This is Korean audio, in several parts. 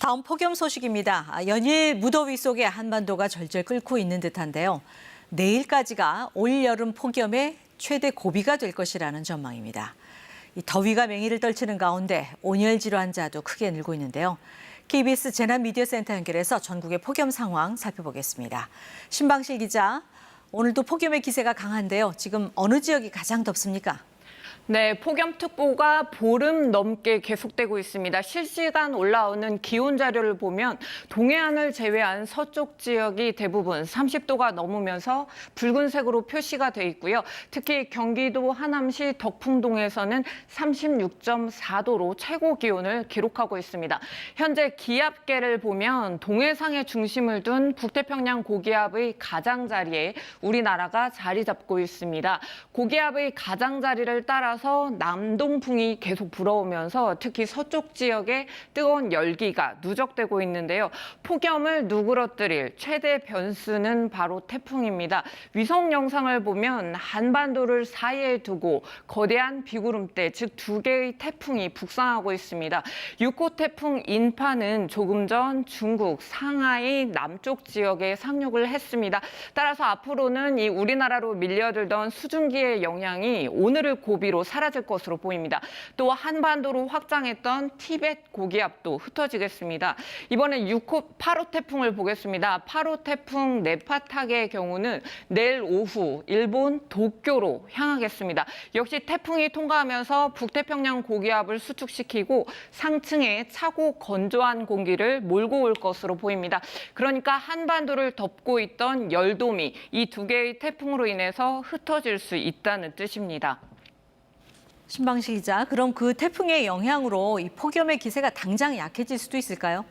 다음 폭염 소식입니다. 연일 무더위 속에 한반도가 절절 끓고 있는 듯한데요. 내일까지가 올여름 폭염의 최대 고비가 될 것이라는 전망입니다. 이 더위가 맹위를 떨치는 가운데 온열 질환자도 크게 늘고 있는데요. KBS 재난미디어센터 연결해서 전국의 폭염 상황 살펴보겠습니다. 신방실 기자, 오늘도 폭염의 기세가 강한데요. 지금 어느 지역이 가장 덥습니까? 네, 폭염특보가 보름 넘게 계속되고 있습니다. 실시간 올라오는 기온 자료를 보면 동해안을 제외한 서쪽 지역이 대부분 30도가 넘으면서 붉은색으로 표시가 돼 있고요. 특히 경기도 하남시 덕풍동에서는 36.4도로 최고 기온을 기록하고 있습니다. 현재 기압계를 보면 동해상에 중심을 둔 북태평양 고기압의 가장자리에 우리나라가 자리 잡고 있습니다. 고기압의 가장자리를 따라서 남동풍이 계속 불어오면서 특히 서쪽 지역에 뜨거운 열기가 누적되고 있는데요. 폭염을 누그러뜨릴 최대 변수는 바로 태풍입니다. 위성 영상을 보면 한반도를 사이에 두고 거대한 비구름대, 즉 두 개의 태풍이 북상하고 있습니다. 6호 태풍 인파는 조금 전 중국 상하이 남쪽 지역에 상륙을 했습니다. 따라서 앞으로는 이 우리나라로 밀려들던 수증기의 영향이 오늘을 고비로 사라질 것으로 보입니다. 또 한반도로 확장했던 티벳 고기압도 흩어지겠습니다. 이번에 8호 태풍을 보겠습니다. 8호 태풍 네파탁의 경우는 내일 오후 일본 도쿄로 향하겠습니다. 역시 태풍이 통과하면서 북태평양 고기압을 수축시키고 상층에 차고 건조한 공기를 몰고 올 것으로 보입니다. 그러니까 한반도를 덮고 있던 열도미, 이 두 개의 태풍으로 인해서 흩어질 수 있다는 뜻입니다. 신방실 기자, 그럼 그 태풍의 영향으로 이 폭염의 기세가 당장 약해질 수도 있을까요?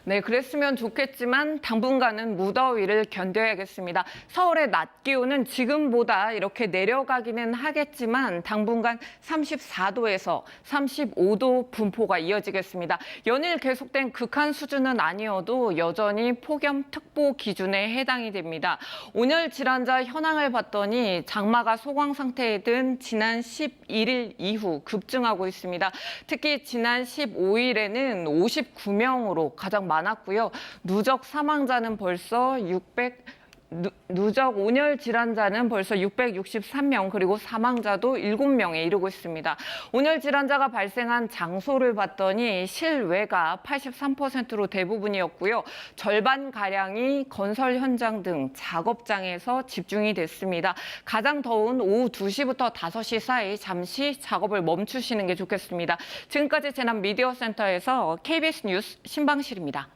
네, 그랬으면 좋겠지만 당분간은 무더위를 견뎌야겠습니다. 서울의 낮 기온은 지금보다 이렇게 내려가기는 하겠지만 당분간 34도에서 35도 분포가 이어지겠습니다. 연일 계속된 극한 수준은 아니어도 여전히 폭염특보 기준에 해당이 됩니다. 온열 질환자 현황을 봤더니 장마가 소강 상태에 든 지난 11일 이후 급증하고 있습니다. 특히 지난 15일에는 59명으로 가장 많았고요. 누적 사망자는 벌써 누적 온열 질환자는 벌써 663명, 그리고 사망자도 7명에 이르고 있습니다. 온열 질환자가 발생한 장소를 봤더니 실외가 83%로 대부분이었고요. 절반가량이 건설 현장 등 작업장에서 집중이 됐습니다. 가장 더운 오후 2시부터 5시 사이 잠시 작업을 멈추시는 게 좋겠습니다. 지금까지 재난미디어센터에서 KBS 뉴스 신방실입니다.